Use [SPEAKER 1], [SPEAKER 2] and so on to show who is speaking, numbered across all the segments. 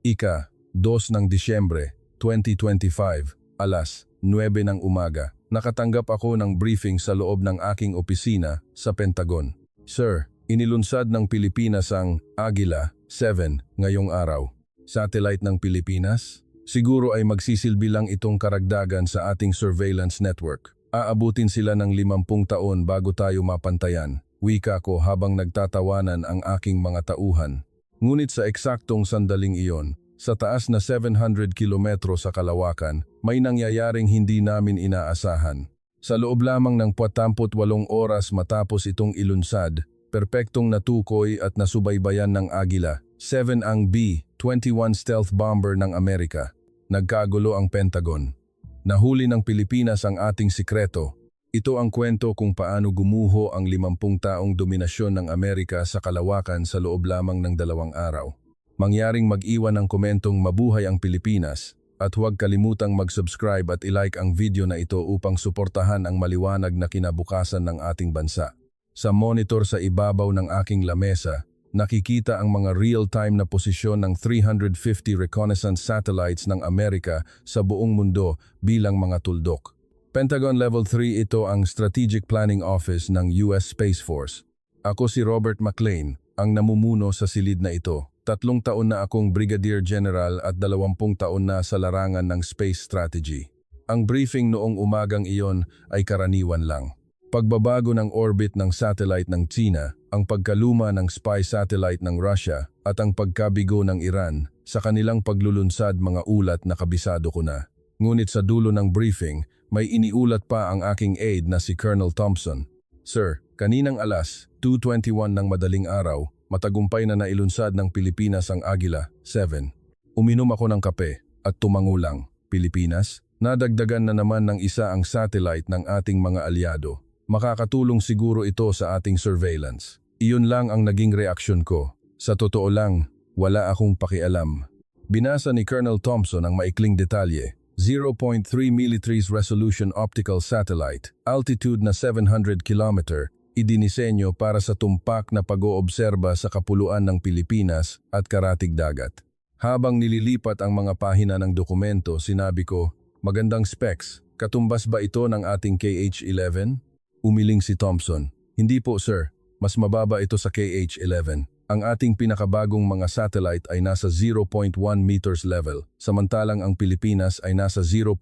[SPEAKER 1] 2 ng Disyembre, 2025, alas 9 ng umaga. Nakatanggap ako ng briefing sa loob ng aking opisina sa Pentagon. Sir, inilunsad ng Pilipinas ang Agila 7 ngayong araw. Satellite ng Pilipinas? Siguro ay magsisilbi lang itong karagdagan sa ating surveillance network. Aabutin sila ng 50 taon bago tayo mapantayan. Wika ko habang nagtatawanan ang aking mga tauhan. Ngunit sa eksaktong sandaling iyon, sa taas na 700 kilometro sa kalawakan, may nangyayaring hindi namin inaasahan. Sa loob lamang ng 48 oras matapos itong ilunsad, perpektong natukoy at nasubaybayan ng Agila 7 ang B-21 stealth bomber ng Amerika. Nagkagulo ang Pentagon. Nahuli ng Pilipinas ang ating sikreto. Ito ang kwento kung paano gumuho ang 50 taong dominasyon ng Amerika sa kalawakan sa loob lamang ng 2 araw. Mangyaring mag-iwan ng komentong mabuhay ang Pilipinas at huwag kalimutang mag-subscribe at ilike ang video na ito upang suportahan ang maliwanag na kinabukasan ng ating bansa. Sa monitor sa ibabaw ng aking lamesa, nakikita ang mga real-time na posisyon ng 350 reconnaissance satellites ng Amerika sa buong mundo bilang mga tuldok. Pentagon Level 3 ito ang Strategic Planning Office ng US Space Force. Ako si Robert McLean, ang namumuno sa silid na ito. 3 taon na akong Brigadier General at 20 taon na sa larangan ng space strategy. Ang briefing noong umagang iyon ay karaniwan lang. Pagbabago ng orbit ng satellite ng China, ang pagkaluma ng spy satellite ng Russia at ang pagkabigo ng Iran, sa kanilang paglulunsad mga ulat na kabisado ko na. Ngunit sa dulo ng briefing, may iniulat pa ang aking aide na si Colonel Thompson. Sir, kaninang alas 2:21 ng madaling araw, matagumpay na nailunsad ng Pilipinas ang Agila 7. Uminom ako ng kape at tumangulang. Pilipinas, nadagdagan na naman ng isa ang satellite ng ating mga alyado. Makakatulong siguro ito sa ating surveillance. Iyon lang ang naging reaksyon ko. Sa totoo lang, wala akong pakialam. Binasa ni Colonel Thompson ang maikling detalye. 0.3 military's resolution optical satellite, altitude na 700 km, idinisenyo para sa tumpak na pag-oobserba sa kapuluan ng Pilipinas at karatig dagat. Habang nililipat ang mga pahina ng dokumento, sinabi ko, magandang specs, katumbas ba ito ng ating KH-11? Umiling si Thompson. Hindi po sir, mas mababa ito sa KH-11. Ang ating pinakabagong mga satellite ay nasa 0.1 meters level, samantalang ang Pilipinas ay nasa 0.3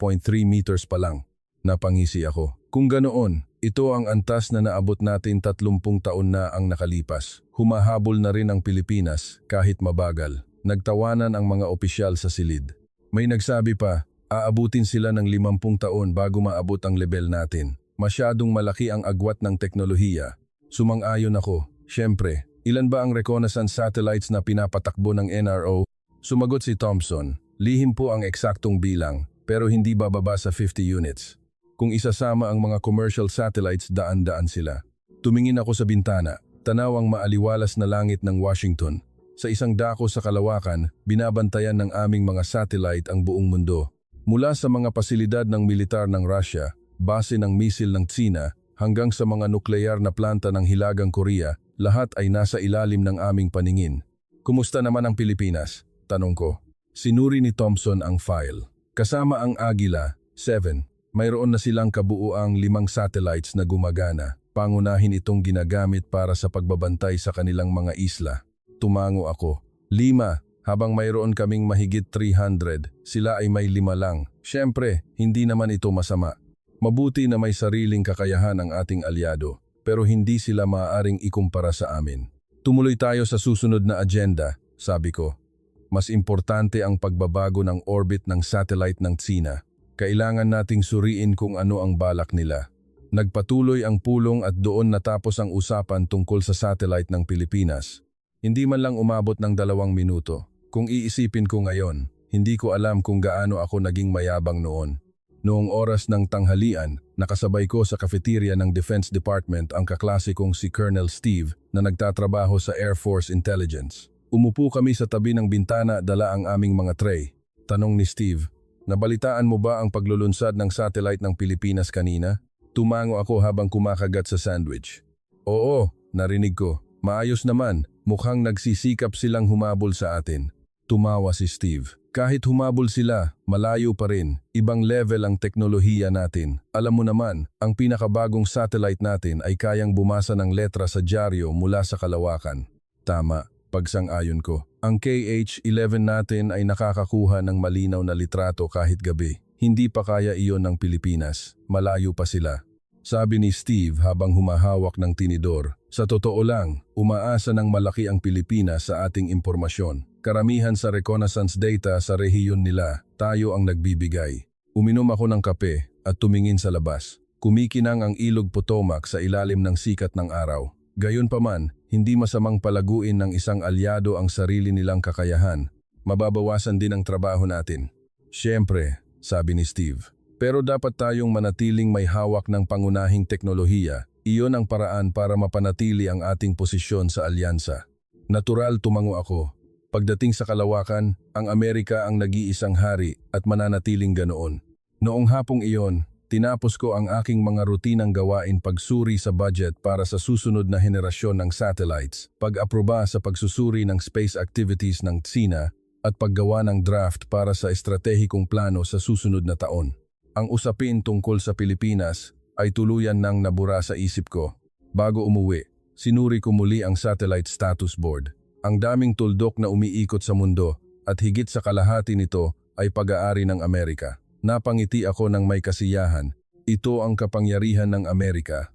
[SPEAKER 1] meters pa lang. Napangisi ako. Kung ganoon, ito ang antas na naabot natin 30 taon na ang nakalipas. Humahabol na rin ang Pilipinas kahit mabagal. Nagtawanan ang mga opisyal sa silid. May nagsabi pa, aabutin sila ng 50 taon bago maabot ang level natin. Masyadong malaki ang agwat ng teknolohiya. Sumang-ayon ako. Siyempre, ilan ba ang reconnaissance satellites na pinapatakbo ng NRO? Sumagot si Thompson, lihim po ang eksaktong bilang, pero hindi bababa sa 50 units. Kung isasama ang mga commercial satellites, daan-daan sila. Tumingin ako sa bintana, tanaw ang maaliwalas na langit ng Washington. Sa isang dako sa kalawakan, binabantayan ng aming mga satellite ang buong mundo. Mula sa mga pasilidad ng militar ng Russia, base ng misil ng China, hanggang sa mga nuklear na planta ng Hilagang Korea, lahat ay nasa ilalim ng aming paningin. Kumusta naman ang Pilipinas? Tanong ko. Sinuri ni Thompson ang file. Kasama ang Agila 7, mayroon na silang kabuuang 5 satellites na gumagana. Pangunahin itong ginagamit para sa pagbabantay sa kanilang mga isla. Tumango ako. 5, habang mayroon kaming mahigit 300, sila ay may 5 lang. Siyempre, hindi naman ito masama. Mabuti na may sariling kakayahan ang ating alyado, pero hindi sila maaaring ikumpara sa amin. Tumuloy tayo sa susunod na agenda, sabi ko. Mas importante ang pagbabago ng orbit ng satellite ng China. Kailangan nating suriin kung ano ang balak nila. Nagpatuloy ang pulong at doon natapos ang usapan tungkol sa satellite ng Pilipinas. Hindi man lang umabot ng 2 minuto. Kung iisipin ko ngayon, hindi ko alam kung gaano ako naging mayabang noon. Noong oras ng tanghalian, nakasabay ko sa cafeteria ng Defense Department ang kaklase kong si Colonel Steve na nagtatrabaho sa Air Force Intelligence. Umupo kami sa tabi ng bintana, dala ang aming mga tray. Tanong ni Steve, nabalitaan mo ba ang paglulunsad ng satellite ng Pilipinas kanina? Tumango ako habang kumakagat sa sandwich. Oo, narinig ko. Maayos naman, mukhang nagsisikap silang humabol sa atin. Tumawa si Steve. Kahit humabol sila, malayo pa rin. Ibang level ang teknolohiya natin. Alam mo naman, ang pinakabagong satellite natin ay kayang bumasa ng letra sa dyaryo mula sa kalawakan. Tama, pagsang-ayon ko. Ang KH-11 natin ay nakakakuha ng malinaw na litrato kahit gabi. Hindi pa kaya iyon ng Pilipinas. Malayo pa sila. Sabi ni Steve habang humahawak ng tinidor. Sa totoo lang, umaasa ng malaki ang Pilipinas sa ating impormasyon. Karamihan sa reconnaissance data sa rehiyon nila, tayo ang nagbibigay. Uminom ako ng kape at tumingin sa labas. Kumikinang ang ilog Potomac sa ilalim ng sikat ng araw. Gayunpaman, hindi masamang palaguin ng isang alyado ang sarili nilang kakayahan. Mababawasan din ang trabaho natin. Siyempre, sabi ni Steve. Pero dapat tayong manatiling may hawak ng pangunahing teknolohiya. Iyon ang paraan para mapanatili ang ating posisyon sa alyansa. Natural tumango ako. Pagdating sa kalawakan, ang Amerika ang nag-iisang hari at mananatiling ganoon. Noong hapong iyon, tinapos ko ang aking mga rutinang gawain pagsuri sa budget para sa susunod na henerasyon ng satellites, pag-aproba sa pagsusuri ng space activities ng TSINA at paggawa ng draft para sa estratehikong plano sa susunod na taon. Ang usapin tungkol sa Pilipinas ay tuluyan nang nabura sa isip ko. Bago umuwi, sinuri ko muli ang Satellite Status Board. Ang daming tuldok na umiikot sa mundo at higit sa kalahati nito ay pag-aari ng Amerika. Napangiti ako ng may kasiyahan. Ito ang kapangyarihan ng Amerika.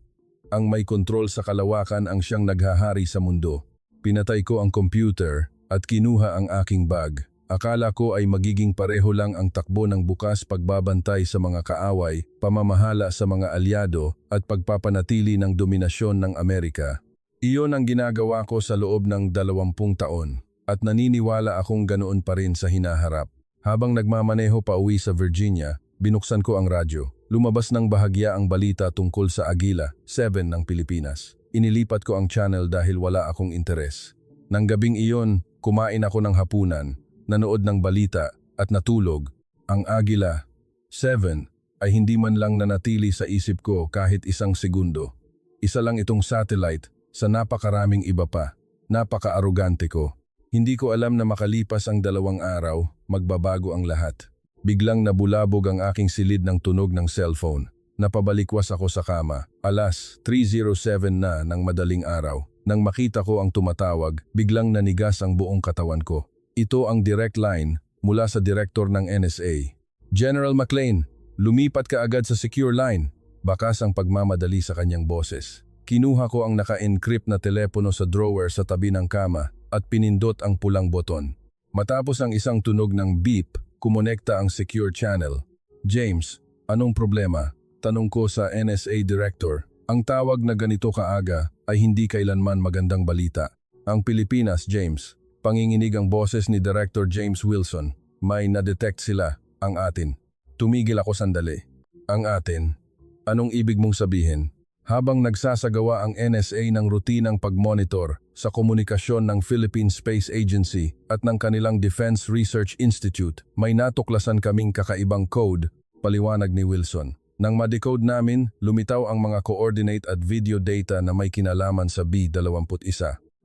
[SPEAKER 1] Ang may kontrol sa kalawakan ang siyang naghahari sa mundo. Pinatay ko ang computer at kinuha ang aking bag. Akala ko ay magiging pareho lang ang takbo ng bukas pagbabantay sa mga kaaway, pamamahala sa mga alyado at pagpapanatili ng dominasyon ng Amerika. Iyon ang ginagawa ko sa loob ng 20 taon at naniniwala akong ganoon pa rin sa hinaharap. Habang nagmamaneho pa uwi sa Virginia, binuksan ko ang radyo. Lumabas ng bahagya ang balita tungkol sa Agila 7 ng Pilipinas. Inilipat ko ang channel dahil wala akong interes. Nang gabing iyon, kumain ako ng hapunan, nanood ng balita at natulog. Ang Agila 7 ay hindi man lang nanatili sa isip ko kahit isang segundo. Isa lang itong satellite sa napakaraming iba pa. Napaka-arugante ko. Hindi ko alam na makalipas ang 2 araw, magbabago ang lahat. Biglang nabulabog ang aking silid ng tunog ng cellphone. Napabalikwas ako sa kama. Alas 3:07 na ng madaling araw. Nang makita ko ang tumatawag, biglang nanigas ang buong katawan ko. Ito ang direct line mula sa direktor ng NSA. General McLean, lumipat ka agad sa secure line. Bakas ang pagmamadali sa kanyang boses. Kinuha ko ang naka-encrypt na telepono sa drawer sa tabi ng kama at pinindot ang pulang boton. Matapos ang isang tunog ng beep, kumonekta ang secure channel. James, anong problema? Tanong ko sa NSA director. Ang tawag na ganito kaaga ay hindi kailanman magandang balita. Ang Pilipinas, James. Panginginig ang boses ni Director James Wilson. May na-detect sila, ang atin. Tumigil ako sandali. Ang atin? Anong ibig mong sabihin? Habang nagsasagawa ang NSA ng rutinang pag-monitor sa komunikasyon ng Philippine Space Agency at ng kanilang Defense Research Institute, may natuklasan kaming kakaibang code, paliwanag ni Wilson. Nang ma-decode namin, lumitaw ang mga coordinate at video data na may kinalaman sa B-21.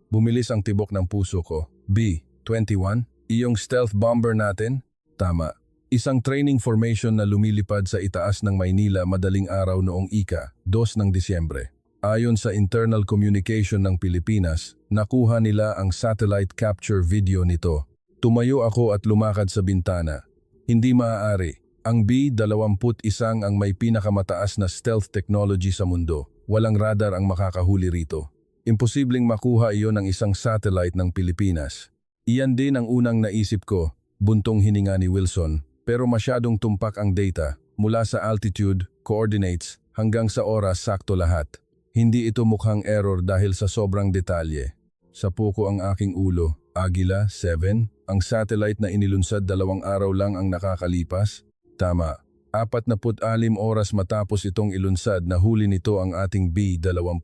[SPEAKER 1] Bumilis ang tibok ng puso ko. B-21? Iyong stealth bomber natin? Tama. Isang training formation na lumilipad sa itaas ng Maynila madaling araw noong ika-2 ng Disyembre. Ayon sa internal communication ng Pilipinas, nakuha nila ang satellite capture video nito. Tumayo ako at lumakad sa bintana. Hindi maaari. Ang B-21 ang may pinakamataas na stealth technology sa mundo. Walang radar ang makakahuli rito. Imposibleng makuha iyon ng isang satellite ng Pilipinas. Iyan din ang unang naisip ko, buntong hininga ni Wilson. Pero masyadong tumpak ang data, mula sa altitude, coordinates, hanggang sa oras sakto lahat. Hindi ito mukhang error dahil sa sobrang detalye. Sapo ko ang aking ulo. Agila 7, ang satellite na inilunsad 2 araw lang ang nakakalipas? Tama. 46 oras matapos itong ilunsad na huli nito ang ating B-21.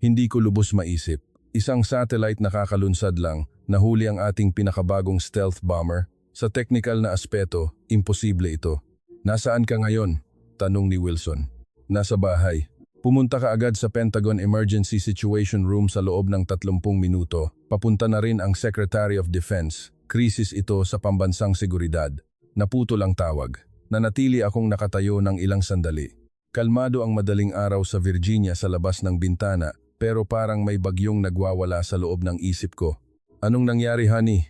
[SPEAKER 1] Hindi ko lubos maisip. Isang satellite nakakalunsad lang, nahuli ang ating pinakabagong stealth bomber. Sa technical na aspeto, imposible ito. Nasaan ka ngayon? Tanong ni Wilson. Nasa bahay. Pumunta ka agad sa Pentagon Emergency Situation Room sa loob ng 30 minuto. Papunta na rin ang Secretary of Defense. Krisis ito sa pambansang seguridad. Naputol ang tawag. Nanatili akong nakatayo ng ilang sandali. Kalmado ang madaling araw sa Virginia sa labas ng bintana, pero parang may bagyong nagwawala sa loob ng isip ko. Anong nangyari, honey?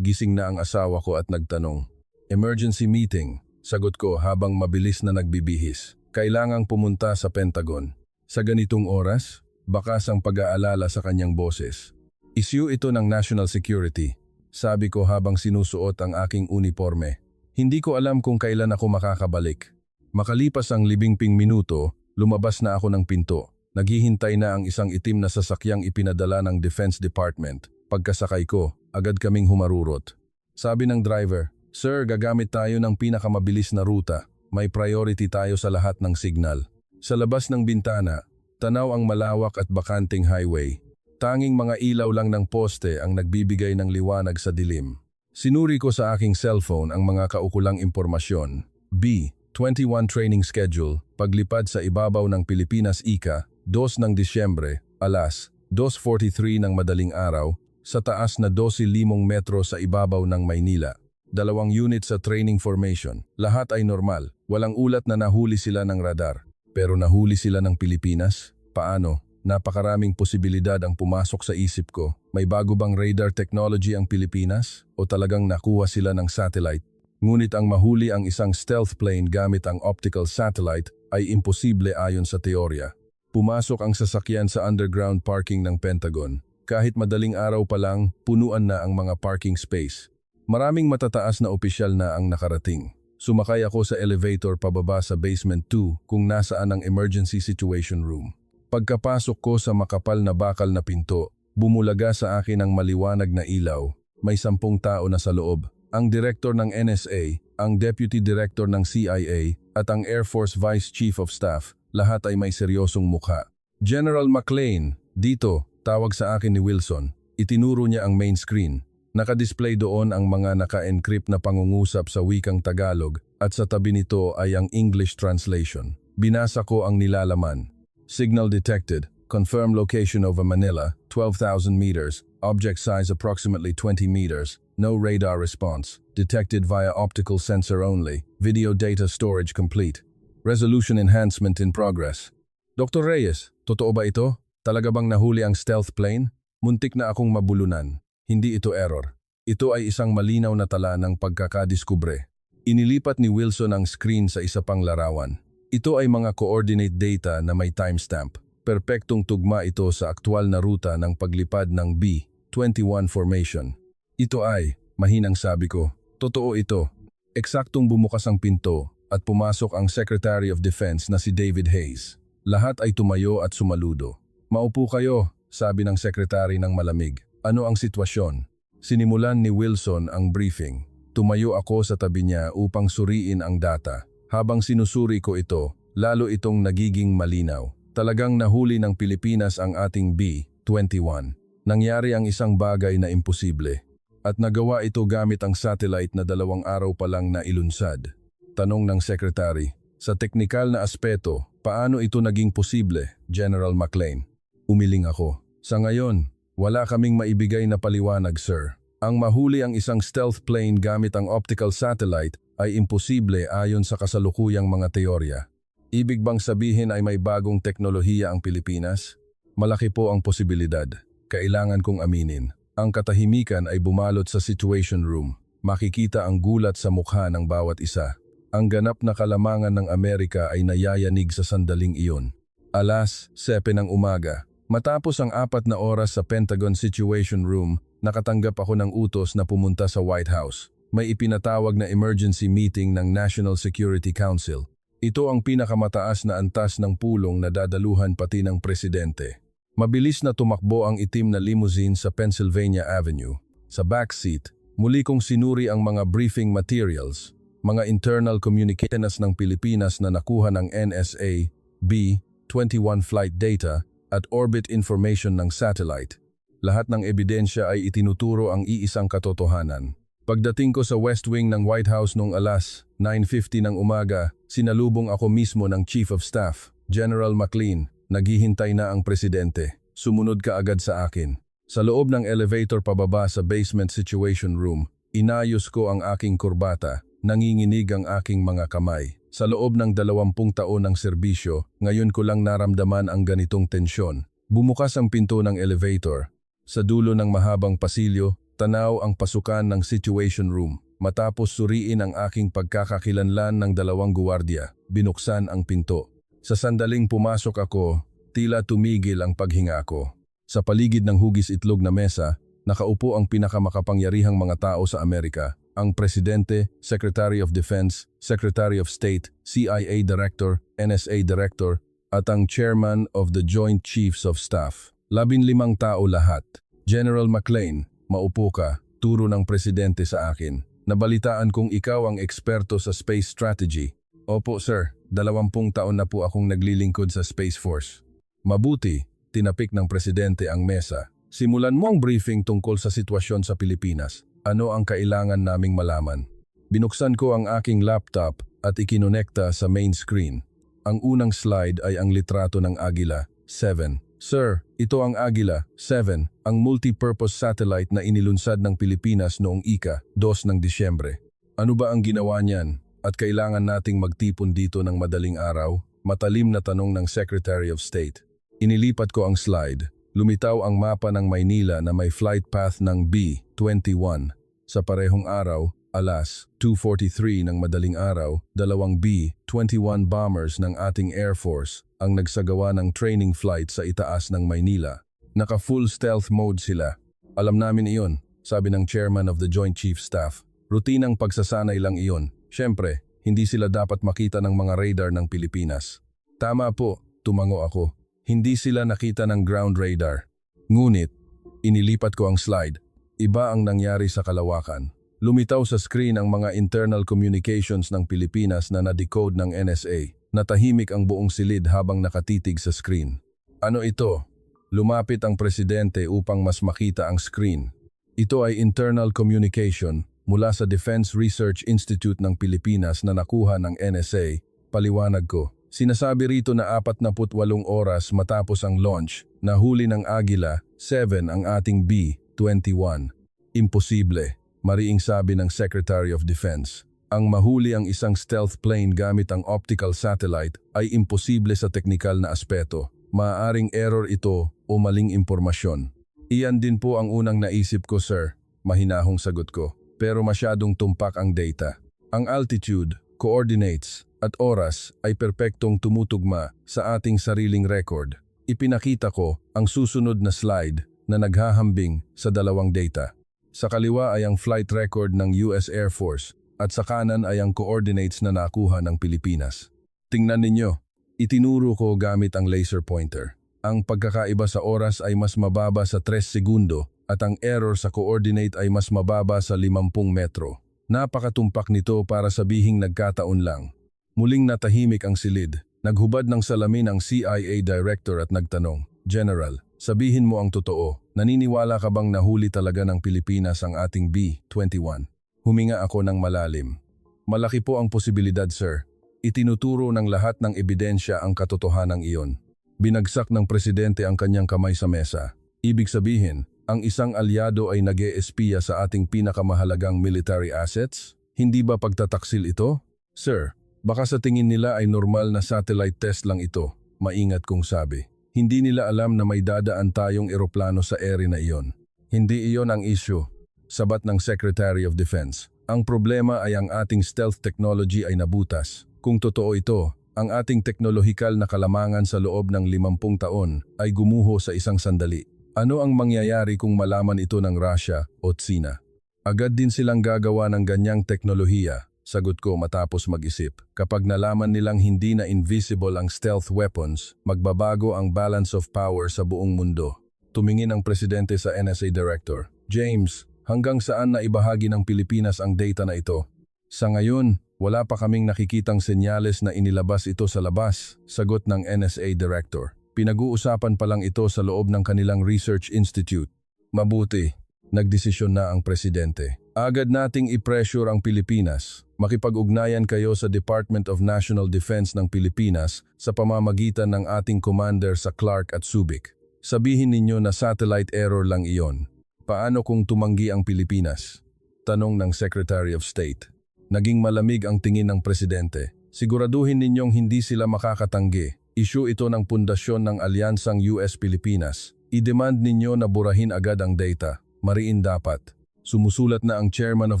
[SPEAKER 1] Gising na ang asawa ko at nagtanong. Emergency meeting, sagot ko habang mabilis na nagbibihis. Kailangang pumunta sa Pentagon. Sa ganitong oras, bakas ang pag-aalala sa kanyang boses. Issue ito ng national security, sabi ko habang sinusuot ang aking uniforme. Hindi ko alam kung kailan ako makakabalik. Makalipas ang 15 minuto, lumabas na ako ng pinto. Naghihintay na ang isang itim na sasakyang ipinadala ng Defense Department. Pagkasakay ko, agad kaming humarurot. Sabi ng driver, "Sir, gagamit tayo ng pinakamabilis na ruta. May priority tayo sa lahat ng signal." Sa labas ng bintana, tanaw ang malawak at bakanting highway. Tanging mga ilaw lang ng poste ang nagbibigay ng liwanag sa dilim. Sinuri ko sa aking cellphone ang mga kaukulang impormasyon. B-21 training schedule, paglipad sa ibabaw ng Pilipinas ICA, 2 ng Disyembre, alas 2:43 ng madaling araw, sa taas na 12,000 metro sa ibabaw ng Maynila. 2 unit sa training formation. Lahat ay normal. Walang ulat na nahuli sila ng radar. Pero nahuli sila ng Pilipinas? Paano? Napakaraming posibilidad ang pumasok sa isip ko. May bago bang radar technology ang Pilipinas? O talagang nakuha sila ng satellite? Ngunit ang mahuli ang isang stealth plane gamit ang optical satellite ay imposible ayon sa teorya. Pumasok ang sasakyan sa underground parking ng Pentagon. Kahit madaling araw pa lang, punuan na ang mga parking space. Maraming matataas na opisyal na ang nakarating. Sumakay ako sa elevator pababa sa basement 2 kung nasaan ang emergency situation room. Pagkapasok ko sa makapal na bakal na pinto, bumulaga sa akin ang maliwanag na ilaw. May 10 tao na sa loob. Ang director ng NSA, ang deputy director ng CIA, at ang Air Force Vice Chief of Staff, lahat ay may seryosong mukha. "General McLean, dito," tawag sa akin ni Wilson. Itinuro niya ang main screen. Nakadisplay doon ang mga naka-encrypt na pangungusap sa wikang Tagalog at sa tabi nito ay ang English translation. Binasa ko ang nilalaman. Signal detected. Confirm location over Manila, 12,000 meters. Object size approximately 20 meters. No radar response. Detected via optical sensor only. Video data storage complete. Resolution enhancement in progress. Dr. Reyes, totoo ba ito? Talaga bang nahuli ang stealth plane? Muntik na akong mabulunan. Hindi ito error. Ito ay isang malinaw na tala ng pagkakadiskubre. Inilipat ni Wilson ang screen sa isa pang larawan. Ito ay mga coordinate data na may timestamp. Perpektong tugma ito sa aktwal na ruta ng paglipad ng B-21 formation. Ito ay, mahinang sabi ko, totoo ito. Eksaktong bumukas ang pinto at pumasok ang Secretary of Defense na si David Hayes. Lahat ay tumayo at sumaludo. "Maupo kayo," sabi ng Secretary ng malamig. "Ano ang sitwasyon?" Sinimulan ni Wilson ang briefing. Tumayo ako sa tabi niya upang suriin ang data. Habang sinusuri ko ito, lalo itong nagiging malinaw. Talagang nahuli ng Pilipinas ang ating B-21. Nangyari ang isang bagay na imposible. At nagawa ito gamit ang satellite na 2 araw pa lang na ilunsad. Tanong ng Secretary, "Sa teknikal na aspeto, paano ito naging posible, General McLean?" Umiling ako. "Sa ngayon, wala kaming maibigay na paliwanag, sir. Ang mahuli ang isang stealth plane gamit ang optical satellite ay imposible ayon sa kasalukuyang mga teorya. Ibig bang sabihin ay may bagong teknolohiya ang Pilipinas? Malaki po ang posibilidad. Kailangan kong aminin. Ang katahimikan ay bumalot sa situation room. Makikita ang gulat sa mukha ng bawat isa. Ang ganap na kalamangan ng Amerika ay nayayanig sa sandaling iyon. Alas 7 ng umaga. Matapos ang 4 na oras sa Pentagon Situation Room, nakatanggap ako ng utos na pumunta sa White House. May ipinatawag na emergency meeting ng National Security Council. Ito ang pinakamataas na antas ng pulong na dadaluhan pati ng presidente. Mabilis na tumakbo ang itim na limousine sa Pennsylvania Avenue. Sa backseat, muli kong sinuri ang mga briefing materials, mga internal communications ng Pilipinas na nakuha ng NSA, B-21 flight data, at orbit information ng satellite. Lahat ng ebidensya ay itinuturo ang iisang katotohanan. Pagdating ko sa West Wing ng White House noong alas 9:50 ng umaga, sinalubong ako mismo ng Chief of Staff, General McLean. Naghihintay na ang presidente. Sumunod ka agad sa akin. Sa loob ng elevator pababa sa basement situation room, Inayos ko ang aking kurbata, nanginginig ang aking mga kamay. Sa loob ng 20 taon ng serbisyo, ngayon ko lang naramdaman ang ganitong tensyon. Bumukas ang pinto ng elevator. Sa dulo ng mahabang pasilyo, tanaw ang pasukan ng situation room. Matapos suriin ang aking pagkakakilanlan ng 2 guwardiya, binuksan ang pinto. Sa sandaling pumasok ako, tila tumigil ang paghinga ko. Sa paligid ng hugis itlog na mesa, nakaupo ang pinakamakapangyarihang mga tao sa Amerika. Ang Presidente, Secretary of Defense, Secretary of State, CIA Director, NSA Director, at ang Chairman of the Joint Chiefs of Staff. 15 tao lahat. General McLean, maupo ka, turo ng Presidente sa akin. Nabalitaan kong ikaw ang eksperto sa space strategy. Opo sir, 20 taon na po akong naglilingkod sa Space Force. Mabuti, tinapik ng Presidente ang mesa. Simulan mo ang briefing tungkol sa sitwasyon sa Pilipinas. Ano ang kailangan naming malaman? Binuksan ko ang aking laptop at ikinonekta sa main screen. Ang unang slide ay ang litrato ng Agila 7. Sir, ito ang Agila 7, ang multi-purpose satellite na inilunsad ng Pilipinas noong ika-2 ng Disyembre. Ano ba ang ginawa niyan? At kailangan nating magtipon dito ng madaling araw? Matalim na tanong ng Secretary of State. Inilipat ko ang slide. Lumitaw ang mapa ng Maynila na may flight path ng B-21. Sa parehong araw, alas 2:43 ng madaling araw, 2 B-21 bombers ng ating Air Force ang nagsagawa ng training flight sa itaas ng Maynila. Naka-full stealth mode sila. Alam namin iyon, sabi ng Chairman of the Joint Chiefs Staff. Rutinang pagsasanay lang iyon. Siyempre, hindi sila dapat makita ng mga radar ng Pilipinas. Tama po, tumango ako. Hindi sila nakita ng ground radar. Ngunit, inilipat ko ang slide. Iba ang nangyari sa kalawakan. Lumitaw sa screen ang mga internal communications ng Pilipinas na na-decode ng NSA. Natahimik ang buong silid habang nakatitig sa screen. Ano ito? Lumapit ang Presidente upang mas makita ang screen. Ito ay internal communication mula sa Defense Research Institute ng Pilipinas na nakuha ng NSA. Paliwanag ko. Sinasabi rito na 48 oras matapos ang launch, nahuli ng Agila 7 ang ating B-21. Imposible, mariing sabi ng Secretary of Defense. Ang mahuli ang isang stealth plane gamit ang optical satellite ay imposible sa teknikal na aspeto. Maaaring error ito o maling impormasyon. Iyan din po ang unang naisip ko sir, mahinahong sagot ko. Pero masyadong tumpak ang data. Ang altitude, coordinates, at oras ay perpektong tumutugma sa ating sariling record. Ipinakita ko ang susunod na slide na naghahambing sa 2 data. Sa kaliwa ay ang flight record ng US Air Force at sa kanan ay ang coordinates na nakuha ng Pilipinas. Tingnan ninyo, itinuro ko gamit ang laser pointer. Ang pagkakaiba sa oras ay mas mababa sa 3 segundo at ang error sa coordinate ay mas mababa sa 50 metro. Napakatumpak nito para sabihing nagkataon lang. Muling natahimik ang silid. Naghubad ng salamin ang CIA Director at nagtanong, General, sabihin mo ang totoo. Naniniwala ka bang nahuli talaga ng Pilipinas ang ating B-21? Huminga ako ng malalim. Malaki po ang posibilidad, sir. Itinuturo ng lahat ng ebidensya ang katotohanan iyon. Binagsak ng Presidente ang kanyang kamay sa mesa. Ibig sabihin, ang isang alyado ay nag-eespiya sa ating pinakamahalagang military assets? Hindi ba pagtataksil ito? Sir, baka sa tingin nila ay normal na satellite test lang ito, maingat kong sabi. Hindi nila alam na may dadaan tayong eroplano sa ere na iyon. Hindi iyon ang issue, sabat ng Secretary of Defense. Ang problema ay ang ating stealth technology ay nabutas. Kung totoo ito, ang ating teknolohikal na kalamangan sa loob ng 50 taon ay gumuho sa isang sandali. Ano ang mangyayari kung malaman ito ng Russia o Tsina? Agad din silang gagawa ng ganyang teknolohiya. Sagot ko matapos mag-isip. Kapag nalaman nilang hindi na invisible ang stealth weapons, magbabago ang balance of power sa buong mundo. Tumingin ang Presidente sa NSA Director. James, hanggang saan na ibahagi ng Pilipinas ang data na ito? Sa ngayon, wala pa kaming nakikitang senyales na inilabas ito sa labas, sagot ng NSA Director. Pinag-uusapan pa lang ito sa loob ng kanilang Research Institute. Mabuti, nagdesisyon na ang Presidente. Agad nating i-pressure ang Pilipinas. Makipag-ugnayan kayo sa Department of National Defense ng Pilipinas sa pamamagitan ng ating commander sa Clark at Subic. Sabihin ninyo na satellite error lang iyon. Paano kung tumanggi ang Pilipinas? Tanong ng Secretary of State. Naging malamig ang tingin ng presidente. Siguraduhin ninyong hindi sila makakatanggi. Issue ito ng pundasyon ng Alyansang US-Pilipinas. I-demand ninyo na burahin agad ang data. Mariin dapat. Sumusulat na ang Chairman of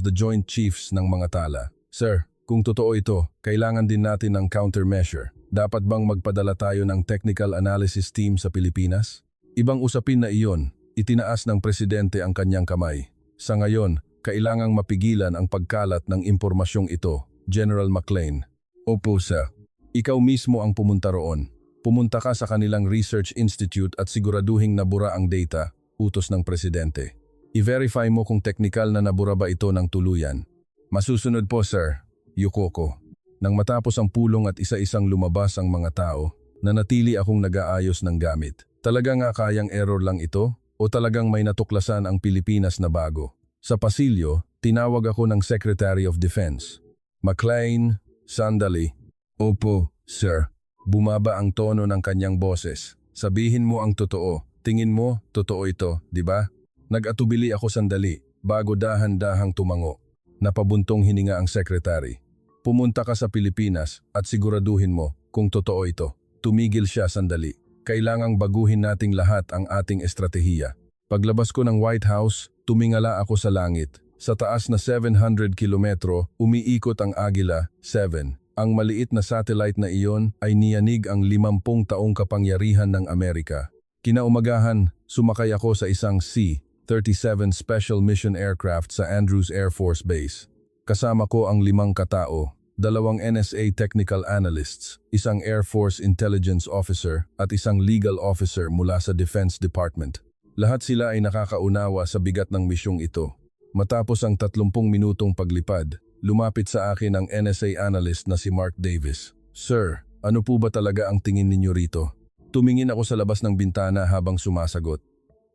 [SPEAKER 1] the Joint Chiefs ng mga tala. Sir, kung totoo ito, kailangan din natin ng countermeasure. Dapat bang magpadala tayo ng technical analysis team sa Pilipinas? Ibang usapin na iyon, itinaas ng presidente ang kanyang kamay. Sa ngayon, kailangang mapigilan ang pagkalat ng impormasyong ito, General McLean. Opo, sir. Ikaw mismo ang pumunta roon. Pumunta ka sa kanilang research institute at siguraduhing nabura ang data, utos ng presidente. I-verify mo kung technical na nabura ba ito ng tuluyan. Masusunod po, sir. Yukoko. Nang matapos ang pulong at isa-isang lumabas ang mga tao, nanatili akong nag-aayos ng gamit. Talaga nga kayang error lang ito? O talagang may natuklasan ang Pilipinas na bago? Sa pasilyo, tinawag ako ng Secretary of Defense. McLean, sandali. Opo, sir. Bumaba ang tono ng kanyang boses. Sabihin mo ang totoo. Tingin mo, totoo ito, di ba? Nag-atubili ako sandali, bago dahan-dahang tumango. Napabuntong hininga ang secretary. Pumunta ka sa Pilipinas at siguraduhin mo kung totoo ito. Tumigil siya sandali. Kailangang baguhin nating lahat ang ating estratehiya. Paglabas ko ng White House, tumingala ako sa langit. Sa taas na 700 kilometro, umiikot ang Agila 7. Ang maliit na satellite na iyon ay niyanig ang 50 taong kapangyarihan ng Amerika. Kinaumagahan, sumakay ako sa isang C-37 Special Mission Aircraft sa Andrews Air Force Base. Kasama ko ang 5 katao, 2 NSA Technical Analysts, isang Air Force Intelligence Officer at isang Legal Officer mula sa Defense Department. Lahat sila ay nakakaunawa sa bigat ng misyong ito. Matapos ang 30 minutong paglipad, lumapit sa akin ang NSA analyst na si Mark Davis. Sir, ano po ba talaga ang tingin ninyo rito? Tumingin ako sa labas ng bintana habang sumasagot.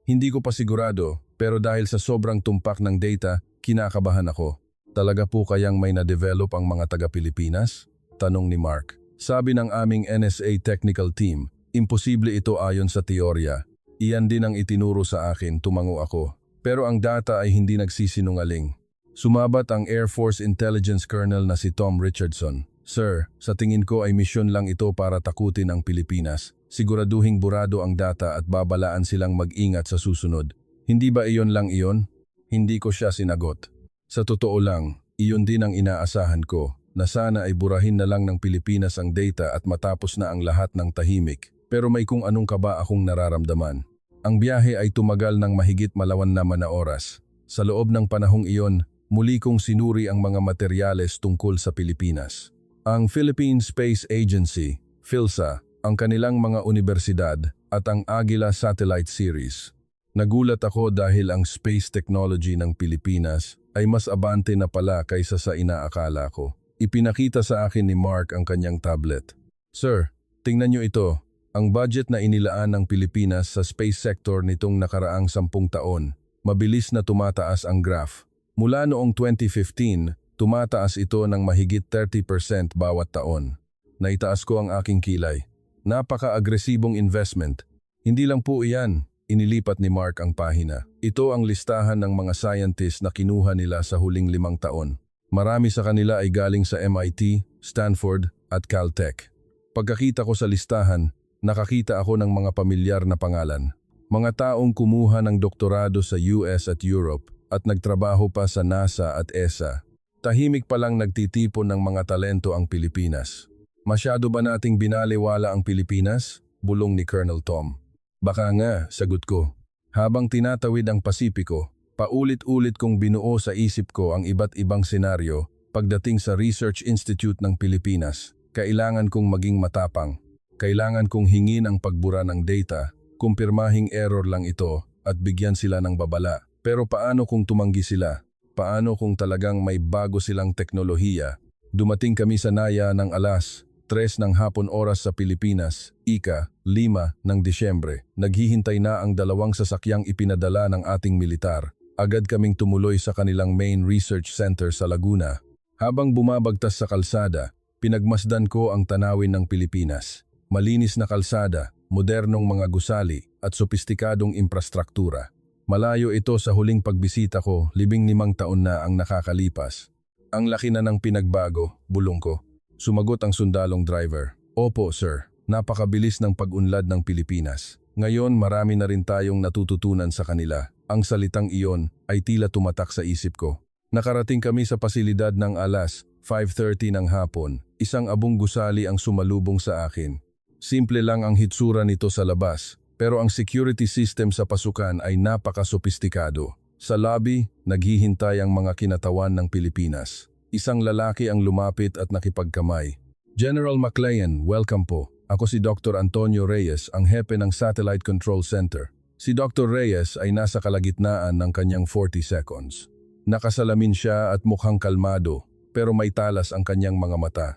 [SPEAKER 1] Hindi ko pa sigurado, pero dahil sa sobrang tumpak ng data, kinakabahan ako. Talaga po kayang may na-develop ang mga taga-Pilipinas? Tanong ni Mark. Sabi ng aming NSA technical team, imposible ito ayon sa teorya. Iyan din ang itinuro sa akin, tumango ako. Pero ang data ay hindi nagsisinungaling. Sumabat ang Air Force Intelligence Colonel na si Tom Richardson. Sir, sa tingin ko ay misyon lang ito para takutin ang Pilipinas. Siguraduhing burado ang data at babalaan silang mag-ingat sa susunod. Hindi ba iyon lang iyon? Hindi ko siya sinagot. Sa totoo lang, iyon din ang inaasahan ko, na sana ay burahin na lang ng Pilipinas ang data at matapos na ang lahat ng tahimik. Pero may kung anong kaba akong nararamdaman. Ang biyahe ay tumagal ng mahigit 2 na oras. Sa loob ng panahong iyon, muli kong sinuri ang mga materyales tungkol sa Pilipinas. Ang Philippine Space Agency, PhilSA, ang kanilang mga universidad at ang Agila Satellite Series. Nagulat ako dahil ang space technology ng Pilipinas ay mas abante na pala kaysa sa inaakala ko. Ipinakita sa akin ni Mark ang kanyang tablet. Sir, tingnan niyo ito. Ang budget na inilaan ng Pilipinas sa space sector nitong nakaraang 10 taon, mabilis na tumataas ang graph. Mula noong 2015, tumataas ito ng mahigit 30% bawat taon. Naitaas ko ang aking kilay. Napaka-agresibong investment. Hindi lang po iyan, inilipat ni Mark ang pahina. Ito ang listahan ng mga scientists na kinuha nila sa huling 5 taon. Marami sa kanila ay galing sa MIT, Stanford at Caltech. Pagkakita ko sa listahan, nakakita ako ng mga pamilyar na pangalan. Mga taong kumuha ng doktorado sa US at Europe at nagtrabaho pa sa NASA at ESA. Tahimik pa lang nagtitipon ng mga talento ang Pilipinas. Masyado ba nating binaliwala ang Pilipinas? Bulong ni Colonel Tom. Baka nga, sagot ko. Habang tinatawid ang Pasipiko, paulit-ulit kong binuo sa isip ko ang iba't ibang senaryo pagdating sa Research Institute ng Pilipinas. Kailangan kong maging matapang. Kailangan kong hingin ang pagbura ng data, kumpirmahing error lang ito at bigyan sila ng babala. Pero paano kung tumanggi sila? Paano kung talagang may bago silang teknolohiya? Dumating kami sa Naya ng alas 3 ng hapon oras sa Pilipinas, ika 5 ng Disyembre. Naghihintay na ang 2 sasakyang ipinadala ng ating militar. Agad kaming tumuloy sa kanilang main research center sa Laguna. Habang bumabagtas sa kalsada, pinagmasdan ko ang tanawin ng Pilipinas. Malinis na kalsada, modernong mga gusali at sopistikadong infrastruktura. Malayo ito sa huling pagbisita ko, 15 taon na ang nakakalipas. Ang laki na ng pinagbago, bulong ko. Sumagot ang sundalong driver. Opo, sir. Napakabilis ng pag-unlad ng Pilipinas. Ngayon marami na rin tayong natututunan sa kanila. Ang salitang iyon ay tila tumatak sa isip ko. Nakarating kami sa pasilidad ng alas 5:30 ng hapon. Isang abong gusali ang sumalubong sa akin. Simple lang ang hitsura nito sa labas, pero ang security system sa pasukan ay napaka-sopistikado. Sa lobby, naghihintay ang mga kinatawan ng Pilipinas. Isang lalaki ang lumapit at nakipagkamay. General MacLean, welcome po. Ako si Dr. Antonio Reyes, ang hepe ng Satellite Control Center. Si Dr. Reyes ay nasa kalagitnaan ng kanyang 40 seconds. Nakasalamin siya at mukhang kalmado, pero may talas ang kanyang mga mata.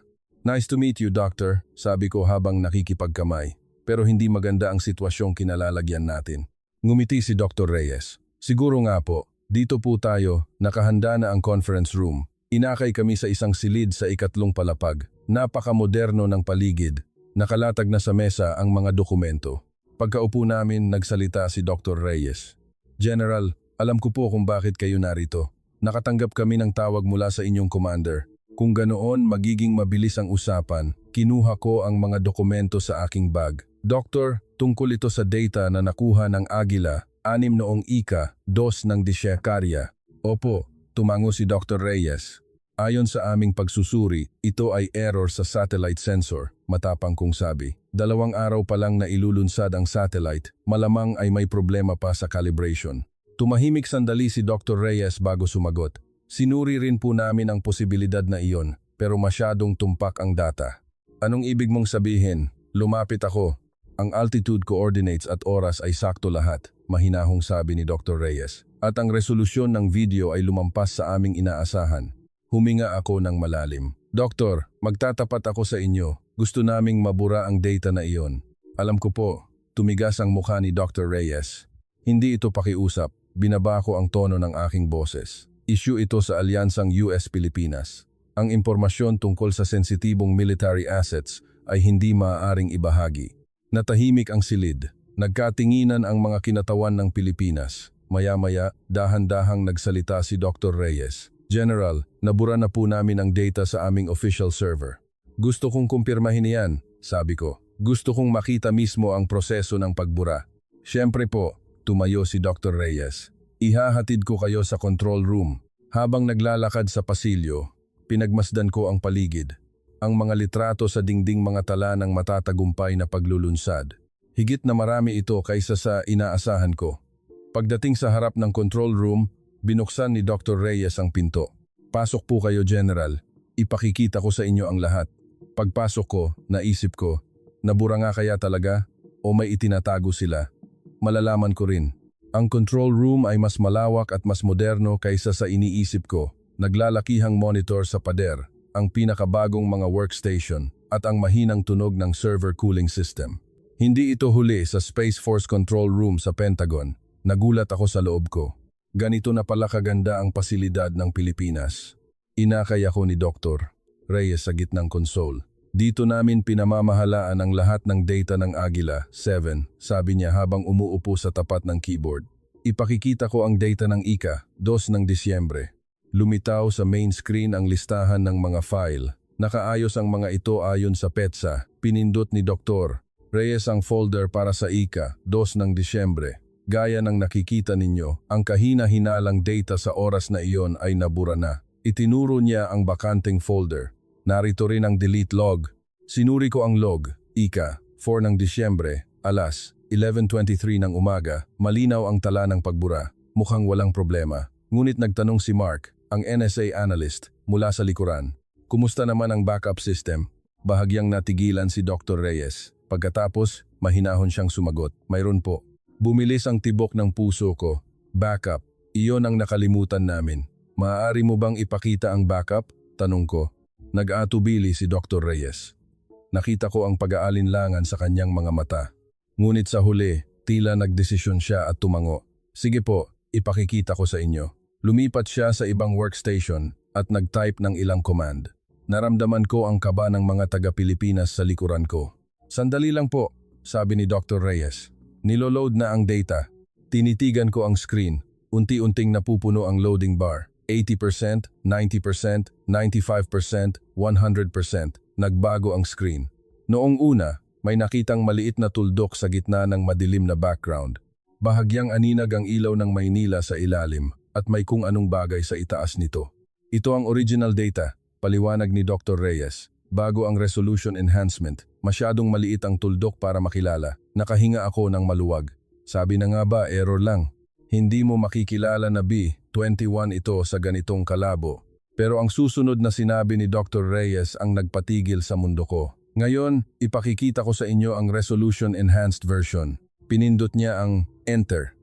[SPEAKER 1] Nice to meet you, Doctor, sabi ko habang nakikipagkamay. Pero hindi maganda ang sitwasyong kinalalagyan natin. Ngumiti si Dr. Reyes. Siguro nga po, dito po tayo, nakahanda na ang conference room. Inakay kami sa isang silid sa ikatlong palapag. Napakamoderno ng paligid. Nakalatag na sa mesa ang mga dokumento. Pagkaupo namin, nagsalita si Dr. Reyes. General, alam ko po kung bakit kayo narito. Nakatanggap kami ng tawag mula sa inyong commander. Kung ganoon magiging mabilis ang usapan, kinuha ko ang mga dokumento sa aking bag. Doktor, tungkol ito sa data na nakuha ng Agila, 6 noong Ika, 2 ng Disyakarya. Opo, tumango si Dr. Reyes. Ayon sa aming pagsusuri, ito ay error sa satellite sensor, matapang kong sabi. 2 araw pa lang na ilulunsad ang satellite, malamang ay may problema pa sa calibration. Tumahimik sandali si Dr. Reyes bago sumagot. Sinuri rin po namin ang posibilidad na iyon, pero masyadong tumpak ang data. Anong ibig mong sabihin? Lumapit ako. Ang altitude coordinates at oras ay sakto lahat, mahinahong sabi ni Dr. Reyes. At ang resolusyon ng video ay lumampas sa aming inaasahan. Huminga ako ng malalim. Doktor, magtatapat ako sa inyo. Gusto naming mabura ang data na iyon. Alam ko po, tumigas ang mukha ni Dr. Reyes. Hindi ito pakiusap, binaba ko ang tono ng aking boses. Issue ito sa alyansang US-Pilipinas. Ang impormasyon tungkol sa sensitibong military assets ay hindi maaaring ibahagi. Natahimik ang silid. Nagkatinginan ang mga kinatawan ng Pilipinas. Maya-maya, dahan-dahang nagsalita si Dr. Reyes. General, nabura na po namin ang data sa aming official server. Gusto kong kumpirmahin iyan, sabi ko. Gusto kong makita mismo ang proseso ng pagbura. Siyempre po, tumayo si Dr. Reyes. Ihahatid ko kayo sa control room. Habang naglalakad sa pasilyo, pinagmasdan ko ang paligid. Ang mga litrato sa dingding mga tala ng matatagumpay na paglulunsad. Higit na marami ito kaysa sa inaasahan ko. Pagdating sa harap ng control room, binuksan ni Dr. Reyes ang pinto. Pasok po kayo, General. Ipakikita ko sa inyo ang lahat. Pagpasok ko, naisip ko, nabura nga kaya talaga o may itinatago sila? Malalaman ko rin. Ang control room ay mas malawak at mas moderno kaysa sa iniisip ko. Naglalakihang monitor sa pader, ang pinakabagong mga workstation at ang mahinang tunog ng server cooling system. Hindi ito huli sa Space Force Control Room sa Pentagon. Nagulat ako sa loob ko. Ganito na pala kaganda ang pasilidad ng Pilipinas. Inakay ako ni Dr. Reyes sa gitnang console. Dito namin pinamamahalaan ang lahat ng data ng Agila 7, sabi niya habang umuupo sa tapat ng keyboard. Ipakikita ko ang data ng Ika 2 ng Disyembre. Lumitaw sa main screen ang listahan ng mga file. Nakaayos ang mga ito ayon sa PETSA. Pinindot ni Dr. Reyes ang folder para sa Ika 2 ng Disyembre. Gaya ng nakikita ninyo, ang kahina-hinalang data sa oras na iyon ay nabura na. Itinuro niya ang bakanteng folder. Narito rin ang delete log. Sinuri ko ang log, Ika, 4 ng Disyembre, alas 11:23 ng umaga, malinaw ang tala ng pagbura. Mukhang walang problema. Ngunit nagtanong si Mark, ang NSA analyst, mula sa likuran. Kumusta naman ang backup system? Bahagyang natigilan si Dr. Reyes. Pagkatapos, mahinahon siyang sumagot. Mayroon po. Bumilis ang tibok ng puso ko. Backup. Iyon ang nakalimutan namin. Maaari mo bang ipakita ang backup? Tanong ko. Nag-aatubili si Dr. Reyes. Nakita ko ang pag-aalinlangan sa kanyang mga mata. Ngunit sa huli, tila nagdesisyon siya at tumango. Sige po, ipakikita ko sa inyo. Lumipat siya sa ibang workstation at nag-type ng ilang command. Naramdaman ko ang kaba ng mga taga-Pilipinas sa likuran ko. Sandali lang po, sabi ni Dr. Reyes. Niloload na ang data. Tinitigan ko ang screen. Unti-unting napupuno ang loading bar. 80%, 90%, 95%, 100%. Nagbago ang screen. Noong una, may nakitang maliit na tuldok sa gitna ng madilim na background. Bahagyang aninag ang ilaw ng Maynila sa ilalim at may kung anong bagay sa itaas nito. Ito ang original data, paliwanag ni Dr. Reyes. Bago ang resolution enhancement, masyadong maliit ang tuldok para makilala. Nakahinga ako ng maluwag. Sabi na nga ba, error lang. Hindi mo makikilala na B21 ito sa ganitong kalabo. Pero ang susunod na sinabi ni Dr. Reyes ang nagpatigil sa mundo ko. Ngayon, ipakikita ko sa inyo ang resolution enhanced version. Pinindot niya ang enter.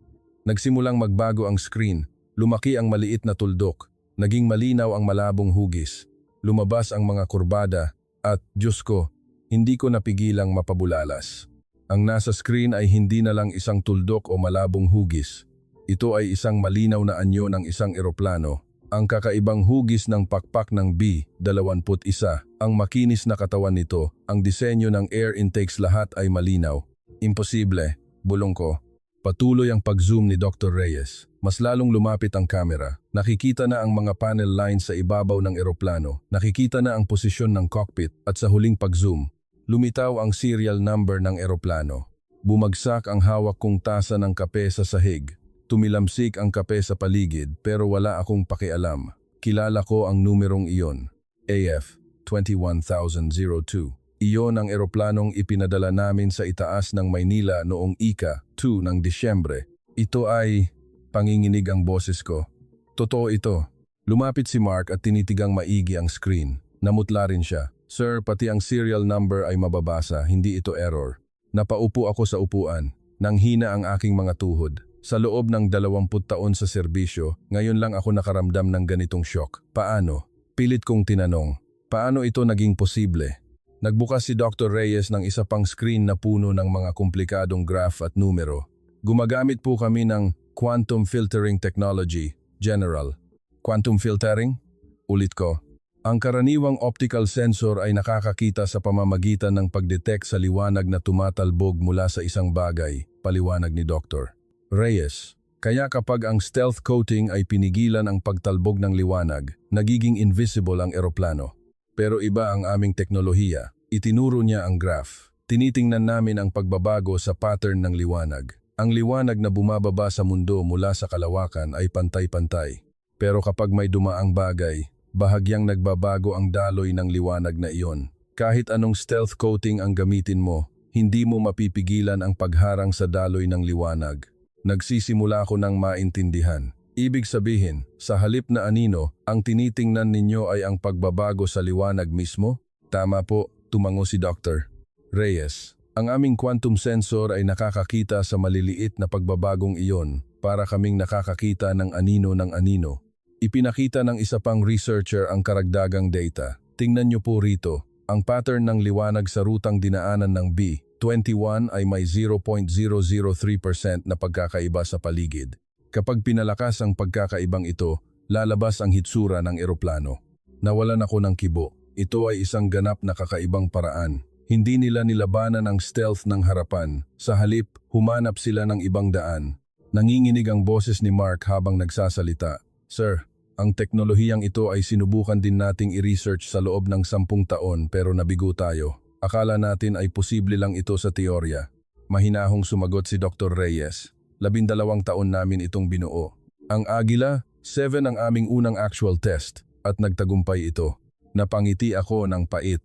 [SPEAKER 1] Nagsimulang magbago ang screen. Lumaki ang maliit na tuldok. Naging malinaw ang malabong hugis. Lumabas ang mga kurbada at, Diyos ko, hindi ko napigilang mapabulalas. Ang nasa screen ay hindi na lang isang tuldok o malabong hugis. Ito ay isang malinaw na anyo ng isang eroplano. Ang kakaibang hugis ng pakpak ng B-21, ang makinis na katawan nito, ang disenyo ng air intakes lahat ay malinaw. Imposible, bulong ko. Patuloy ang pag-zoom ni Dr. Reyes. Mas lalong lumapit ang camera. Nakikita na ang mga panel lines sa ibabaw ng eroplano. Nakikita na ang posisyon ng cockpit at sa huling pag-zoom, lumitaw ang serial number ng eroplano. Bumagsak ang hawak kong tasa ng kape sa sahig. Tumilamsik ang kape sa paligid pero wala akong pakialam. Kilala ko ang numerong iyon. AF 21002. Iyon ang eroplanong ipinadala namin sa itaas ng Maynila noong ika-2 ng Disyembre. Ito ay... Panginginig ang boses ko. Totoo ito. Lumapit si Mark at tinitigang maigi ang screen. Namutla rin siya. Sir, pati ang serial number ay mababasa, hindi ito error. Napaupo ako sa upuan. Nanghina ang aking mga tuhod. Sa loob ng 20 taon sa serbisyo, ngayon lang ako nakaramdam ng ganitong shock. Paano? Pilit kong tinanong. Paano ito naging posible? Nagbukas si Dr. Reyes ng isa pang screen na puno ng mga komplikadong graph at numero. Gumagamit po kami ng Quantum Filtering Technology, General. Quantum filtering? Ulit ko. Ang karaniwang optical sensor ay nakakakita sa pamamagitan ng pagdetect sa liwanag na tumatalbog mula sa isang bagay, paliwanag ni Dr. Reyes. Kaya kapag ang stealth coating ay pinigilan ang pagtalbog ng liwanag, nagiging invisible ang eroplano. Pero iba ang aming teknolohiya. Itinuro niya ang graph. Tinitingnan namin ang pagbabago sa pattern ng liwanag. Ang liwanag na bumababa sa mundo mula sa kalawakan ay pantay-pantay. Pero kapag may dumaang bagay, bahagyang nagbabago ang daloy ng liwanag na iyon. Kahit anong stealth coating ang gamitin mo, hindi mo mapipigilan ang pagharang sa daloy ng liwanag. Nagsisimula ko ng maintindihan. Ibig sabihin, sa halip na anino, ang tinitingnan ninyo ay ang pagbabago sa liwanag mismo? Tama po, tumango si Dr. Reyes. Ang aming quantum sensor ay nakakakita sa maliliit na pagbabagong iyon para kaming nakakakita ng anino. Ipinakita ng isa pang researcher ang karagdagang data. Tingnan niyo po rito, ang pattern ng liwanag sa rutang dinaanan ng B21 ay may 0.003% na pagkakaiba sa paligid. Kapag pinalakas ang pagkakaibang ito, lalabas ang hitsura ng eroplano. Nawalan ako ng kibo. Ito ay isang ganap na kakaibang paraan. Hindi nila nilabanan ang stealth ng harapan. Sa halip, humanap sila ng ibang daan. Nanginginig ang boses ni Mark habang nagsasalita. Sir, ang teknolohiyang ito ay sinubukan din nating i-research sa loob ng 10 taon pero nabigo tayo. Akala natin ay posible lang ito sa teorya. Mahinahong sumagot si Dr. Reyes. 12 taon namin itong binuo. Ang Agila, 7 ang aming unang actual test at nagtagumpay ito. Napangiti ako ng pait.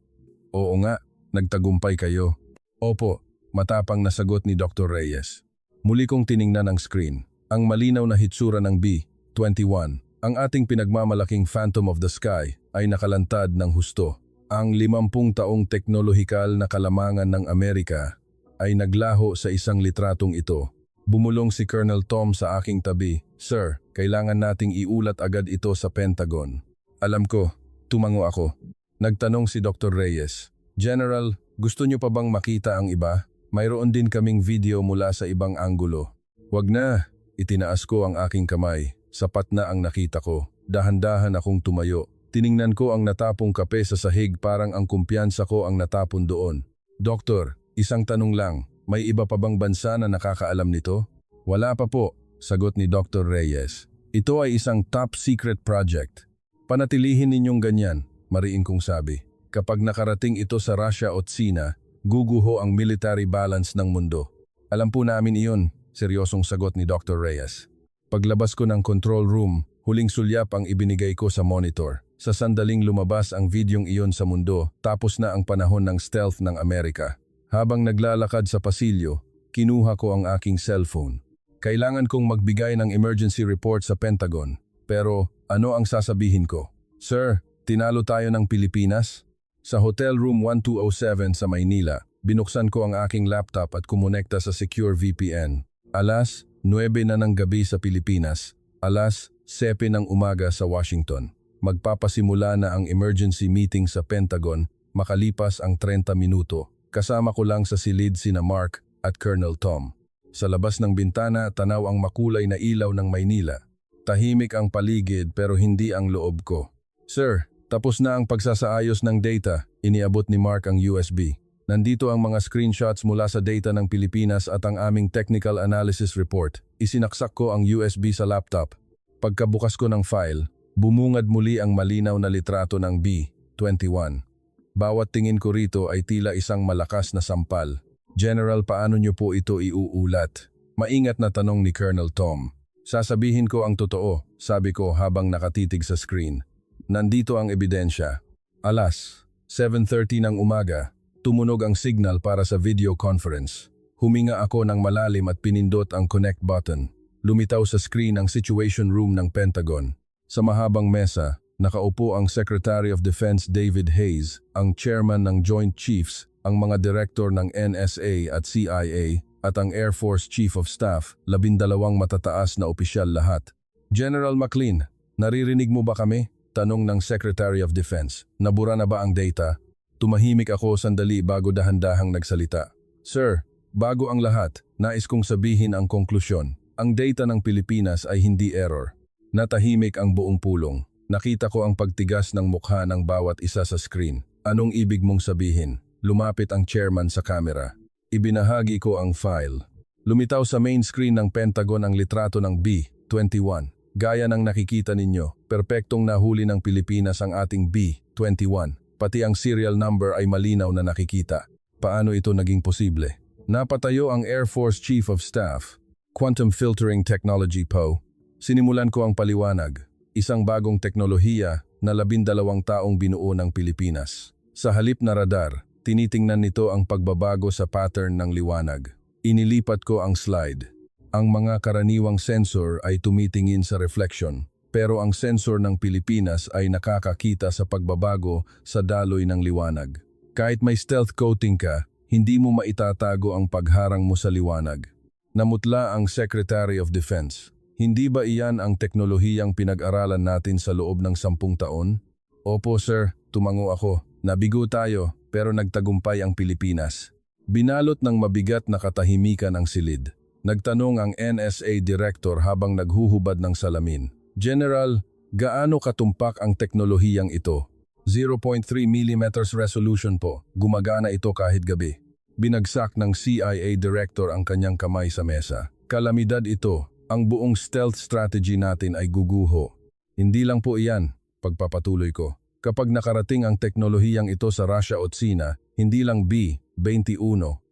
[SPEAKER 1] Oo nga. Nagtagumpay kayo. Opo, matapang na sagot ni Dr. Reyes. Muli kong tiningnan ang screen. Ang malinaw na hitsura ng B21. Ang ating pinagmamalaking Phantom of the Sky ay nakalantad ng husto. Ang 50 taong teknolohikal na kalamangan ng Amerika ay naglaho sa isang litratong ito. Bumulong si Colonel Tom sa aking tabi. Sir, kailangan nating iulat agad ito sa Pentagon. Alam ko, tumango ako. Nagtanong si Dr. Reyes. General, gusto niyo pa bang makita ang iba? Mayroon din kaming video mula sa ibang anggulo. Wag na, itinaas ko ang aking kamay. Sapat na ang nakita ko. Dahan-dahan akong tumayo. Tiningnan ko ang natapong kape sa sahig parang ang kumpiyansa ko ang natapon doon. Doktor, isang tanong lang, may iba pa bang bansa na nakakaalam nito? Wala pa po, sagot ni Dr. Reyes. Ito ay isang top secret project. Panatilihin ninyong ganyan, mariin kong sabi. Kapag nakarating ito sa Russia o Tsina, guguho ang military balance ng mundo. Alam po namin iyon, seryosong sagot ni Dr. Reyes. Paglabas ko ng control room, huling sulyap ang ibinigay ko sa monitor. Sa sandaling lumabas ang videong iyon sa mundo, tapos na ang panahon ng stealth ng Amerika. Habang naglalakad sa pasilyo, kinuha ko ang aking cellphone. Kailangan kong magbigay ng emergency report sa Pentagon. Pero ano ang sasabihin ko? Sir, tinalo tayo ng Pilipinas? Sa Hotel Room 1207 sa Maynila, binuksan ko ang aking laptop at kumonekta sa Secure VPN. Alas 9 na ng gabi sa Pilipinas, alas 7 ng umaga sa Washington. Magpapasimula na ang emergency meeting sa Pentagon makalipas ang 30 minuto. Kasama ko lang sa silid sina Mark at Colonel Tom. Sa labas ng bintana, tanaw ang makulay na ilaw ng Maynila. Tahimik ang paligid pero hindi ang loob ko. Sir, tapos na ang pagsasaayos ng data, iniabot ni Mark ang USB. Nandito ang mga screenshots mula sa data ng Pilipinas at ang aming technical analysis report. Isinaksak ko ang USB sa laptop. Pagkabukas ko ng file, bumungad muli ang malinaw na litrato ng B-21. Bawat tingin ko rito ay tila isang malakas na sampal. General, paano niyo po ito iuulat? Maingat na tanong ni Colonel Tom. Sasabihin ko ang totoo, sabi ko habang nakatitig sa screen. Nandito ang ebidensya. Alas 7:30 ng umaga, tumunog ang signal para sa video conference. Huminga ako ng malalim at pinindot ang connect button. Lumitaw sa screen ang situation room ng Pentagon. Sa mahabang mesa, nakaupo ang Secretary of Defense David Hayes, ang chairman ng Joint Chiefs, ang mga direktor ng NSA at CIA, at ang Air Force Chief of Staff, 12 matataas na opisyal lahat. General McLean, naririnig mo ba kami? Tanong ng Secretary of Defense. Nabura na ba ang data? Tumahimik ako sandali bago dahan-dahang nagsalita. Sir, bago ang lahat, nais kong sabihin ang konklusyon. Ang data ng Pilipinas ay hindi error. Natahimik ang buong pulong. Nakita ko ang pagtigas ng mukha ng bawat isa sa screen. Anong ibig mong sabihin? Lumapit ang chairman sa kamera. Ibinahagi ko ang file. Lumitaw sa main screen ng Pentagon ang litrato ng B-21. Gaya ng nakikita ninyo, perpektong nahuli ng Pilipinas ang ating B-21. Pati ang serial number ay malinaw na nakikita. Paano ito naging posible? Napatayo ang Air Force Chief of Staff, Quantum Filtering Technology po. Sinimulan ko ang paliwanag. Isang bagong teknolohiya na 12 taong binuo ng Pilipinas. Sa halip na radar, tinitingnan nito ang pagbabago sa pattern ng liwanag. Inilipat ko ang slide. Ang mga karaniwang sensor ay tumitingin sa reflection, pero ang sensor ng Pilipinas ay nakakakita sa pagbabago sa daloy ng liwanag. Kahit may stealth coating ka, hindi mo maitatago ang pagharang mo sa liwanag. Namutla ang Secretary of Defense. Hindi ba iyan ang teknolohiyang pinag-aralan natin sa loob ng 10 taon? Opo sir, tumango ako. Nabigo tayo, pero nagtagumpay ang Pilipinas. Binalot ng mabigat na katahimikan ang silid. Nagtanong ang NSA Director habang naghuhubad ng salamin. General, gaano katumpak ang teknolohiyang ito? 0.3 mm resolution po. Gumagana ito kahit gabi. Binagsak ng CIA Director ang kanyang kamay sa mesa. Kalamidad ito. Ang buong stealth strategy natin ay guguho. Hindi lang po iyan, pagpapatuloy ko. Kapag nakarating ang teknolohiyang ito sa Russia o Tsina, hindi lang B-21,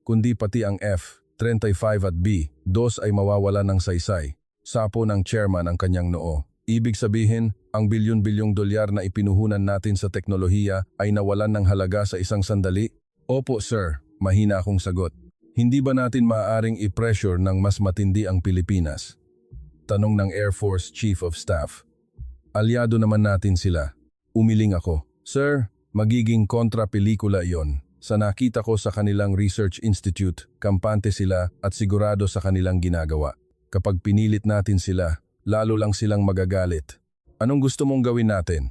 [SPEAKER 1] kundi pati ang F-35 at B-2 ay mawawala ng saysay. Sapo ng chairman ang kanyang noo. Ibig sabihin, ang bilyon-bilyong dolyar na ipinuhunan natin sa teknolohiya ay nawalan ng halaga sa isang sandali? Opo sir, mahina akong sagot. Hindi ba natin maaaring i-pressure ng mas matindi ang Pilipinas? Tanong ng Air Force Chief of Staff. Alyado naman natin sila. Umiling ako. Sir, magiging kontra-pelikula iyon. Sa nakita ko sa kanilang research institute, kampante sila at sigurado sa kanilang ginagawa. Kapag pinilit natin sila, lalo lang silang magagalit. Anong gusto mong gawin natin?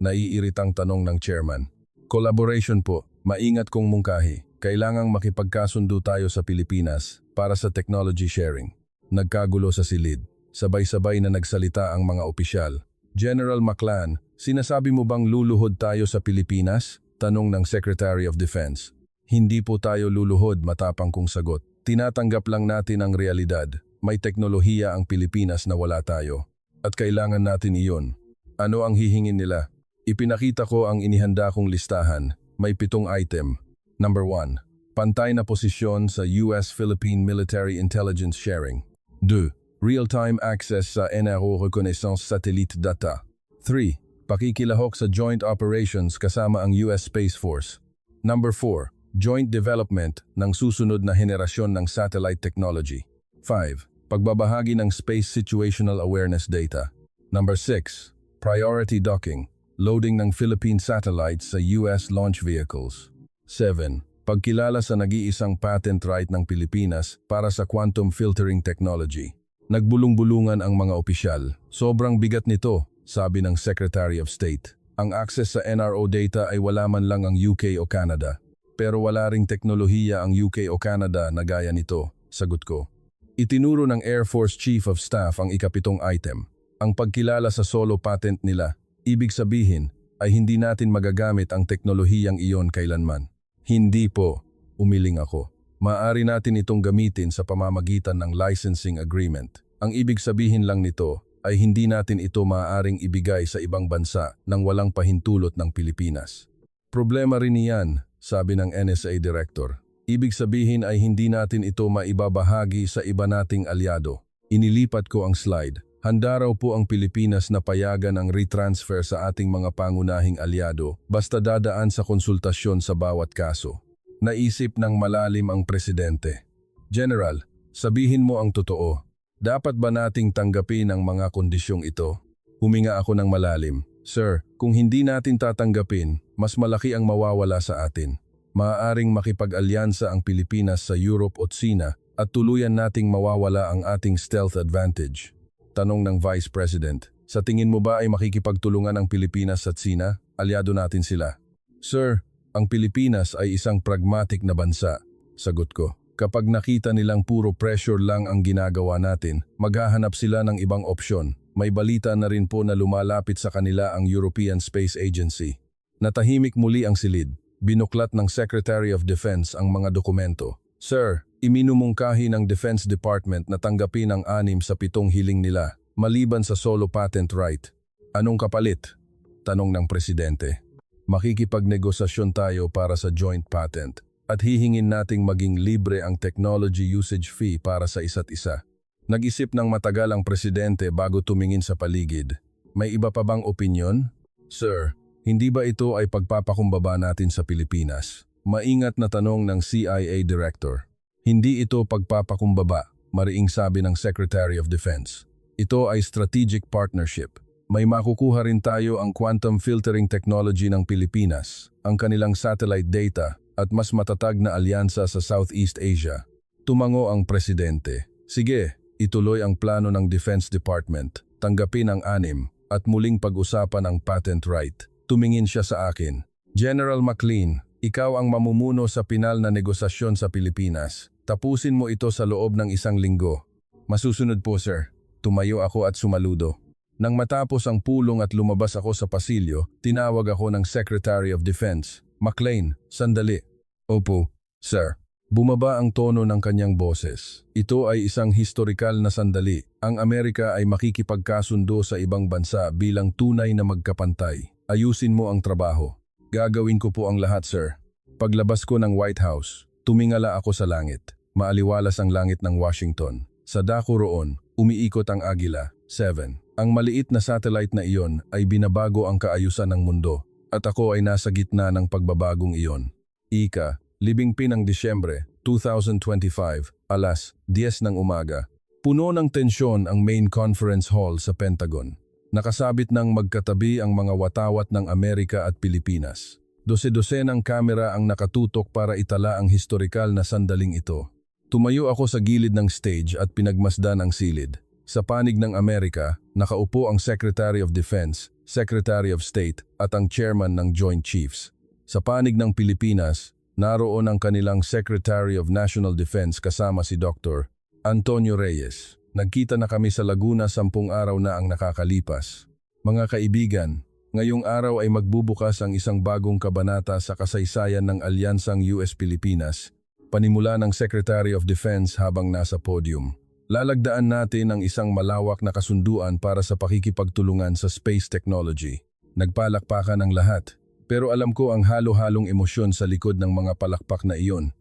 [SPEAKER 1] Naiiritang tanong ng chairman. Collaboration po, maingat kong mungkahi. Kailangang makipagkasundo tayo sa Pilipinas para sa technology sharing. Nagkagulo sa silid. Sabay-sabay na nagsalita ang mga opisyal. General McLean, sinasabi mo bang luluhod tayo sa Pilipinas? Tanong ng Secretary of Defense. Hindi po tayo luluhod, matapang kong sagot. Tinatanggap lang natin ang realidad. may teknolohiya ang Pilipinas na wala tayo. At kailangan natin iyon. Ano ang hihingin nila? Ipinakita ko ang inihanda kong listahan. May 7 item. Number 1. Pantay na posisyon sa US-Philippine Military Intelligence Sharing. 2. Real-time access sa NRO Reconnaissance Satellite Data. 3. Pakikilahok sa joint operations kasama ang US Space Force. Number 4. Joint development ng susunod na henerasyon ng satellite technology. 5. Pagbabahagi ng space situational awareness data. Number 6. Priority docking, loading ng Philippine satellites sa US launch vehicles. 7. Pagkilala sa nag-iisang patent right ng Pilipinas para sa quantum filtering technology. Nagbulong-bulungan ang mga opisyal. Sobrang bigat nito, sabi ng Secretary of State. Ang access sa NRO data ay wala man lang ang UK o Canada. Pero wala ring teknolohiya ang UK o Canada na gaya nito, sagot ko. Itinuro ng Air Force Chief of Staff ang ika-7 item. Ang pagkilala sa solo patent nila, ibig sabihin ay hindi natin magagamit ang teknolohiyang iyon kailanman. Hindi po, umiling ako. Maaari natin itong gamitin sa pamamagitan ng licensing agreement. Ang ibig sabihin lang nito ay hindi natin ito maaaring ibigay sa ibang bansa nang walang pahintulot ng Pilipinas. Problema rin iyan, sabi ng NSA Director. Ibig sabihin ay hindi natin ito maibabahagi sa iba nating alyado. Inilipat ko ang slide. Handa raw po ang Pilipinas na payagan ang retransfer sa ating mga pangunahing alyado basta dadaan sa konsultasyon sa bawat kaso. Naisip ng malalim ang presidente. General, sabihin mo ang totoo. Dapat ba nating tanggapin ang mga kondisyong ito? Huminga ako ng malalim. Sir, kung hindi natin tatanggapin, mas malaki ang mawawala sa atin. Maaaring makipag-alyansa ang Pilipinas sa Europe o Tsina at tuluyan nating mawawala ang ating stealth advantage. Tanong ng Vice President, sa tingin mo ba ay makikipagtulungan ang Pilipinas sa Tsina? Alyado natin sila. Sir, ang Pilipinas ay isang pragmatic na bansa, sagot ko. Kapag nakita nilang puro pressure lang ang ginagawa natin, maghahanap sila ng ibang opsyon. May balita na rin po na lumalapit sa kanila ang European Space Agency. Natahimik muli ang silid. Binuklat ng Secretary of Defense ang mga dokumento. Sir, iminumungkahi ng Defense Department na tanggapin ang 6 sa 7 hiling nila, maliban sa solo patent right. Anong kapalit? Tanong ng Presidente. Makikipagnegosasyon tayo para sa joint patent at hihingin nating maging libre ang technology usage fee para sa isa't isa. Nag-isip ng matagal ang Presidente bago tumingin sa paligid. May iba pa bang opinyon? Sir, hindi ba ito ay pagpapakumbaba natin sa Pilipinas? Maingat na tanong ng CIA Director. Hindi ito pagpapakumbaba, mariing sabi ng Secretary of Defense. Ito ay strategic partnership. May makukuha rin tayo ang quantum filtering technology ng Pilipinas, ang kanilang satellite data at mas matatag na alyansa sa Southeast Asia. Tumango ang Presidente. Sige, ituloy ang plano ng Defense Department, tanggapin ang 6 at muling pag-usapan ang patent right. Tumingin siya sa akin. General MacLean, ikaw ang mamumuno sa pinal na negosasyon sa Pilipinas. Tapusin mo ito sa loob ng 1 linggo. Masusunod po, sir. Tumayo ako at sumaludo. Nang matapos ang pulong at lumabas ako sa pasilyo, tinawag ako ng Secretary of Defense. MacLean, sandali. Opo, sir. Bumaba ang tono ng kanyang boses. Ito ay isang historikal na sandali. Ang Amerika ay makikipagkasundo sa ibang bansa bilang tunay na magkapantay. Ayusin mo ang trabaho. Gagawin ko po ang lahat, sir. Paglabas ko ng White House, tumingala ako sa langit. Maaliwalas ang langit ng Washington. Sa dako roon, umiikot ang Agila, 7. Ang maliit na satellite na iyon ay binabago ang kaayusan ng mundo at ako ay nasa gitna ng pagbabagong iyon. Ika, 15 ng Disyembre, 2025, alas 10 ng umaga. Puno ng tensyon ang main conference hall sa Pentagon. Nakasabit ng magkatabi ang mga watawat ng Amerika at Pilipinas. Dose-dosenang kamera ang nakatutok para itala ang historikal na sandaling ito. Tumayo ako sa gilid ng stage at pinagmasdan ang silid. Sa panig ng Amerika, nakaupo ang Secretary of Defense, Secretary of State at ang Chairman ng Joint Chiefs. Sa panig ng Pilipinas, naroon ang kanilang Secretary of National Defense kasama si Dr. Antonio Reyes. Nagkita na kami sa Laguna 10 araw na ang nakakalipas. Mga kaibigan, ngayong araw ay magbubukas ang isang bagong kabanata sa kasaysayan ng alyansang US-Pilipinas, panimula ng Secretary of Defense habang nasa podium. Lalagdaan natin ang isang malawak na kasunduan para sa pakikipagtulungan sa space technology. Nagpalakpakan ang lahat, pero alam ko ang halo-halong emosyon sa likod ng mga palakpak na iyon.